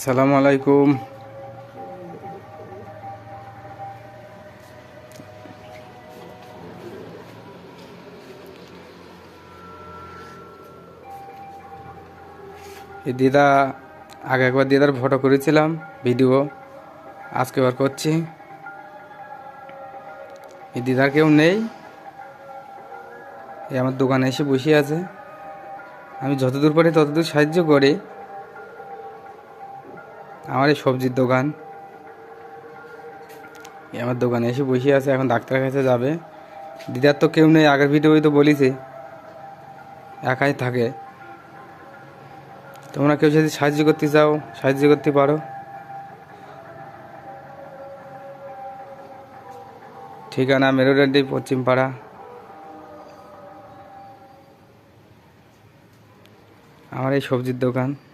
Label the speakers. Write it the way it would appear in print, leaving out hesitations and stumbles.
Speaker 1: সালামু আলাইকুম। এই দিদা আগে একবার দিদার ফটো করেছিলাম ভিডিও, আজকে বার করছি। এই দিদার কেউ নেই, এই আমার দোকানে এসে বসে আছে। আমি যতদূর পারি ততদূর সাহায্য করি। আমার এই সবজির দোকান, এই আমার দোকানে এসে বসে আছে, এখন ডাক্তারের কাছে যাবে। দিদার তো কেউ নেই, আগের ভিডিওই তো বলিছে একাই থাকে। তোমরা কেউ যদি সাহায্য করতে চাও সাহায্য করতে পারো। ঠিকানা মেরুদণ্ডী পশ্চিমপাড়া। আমার এই সবজির দোকান।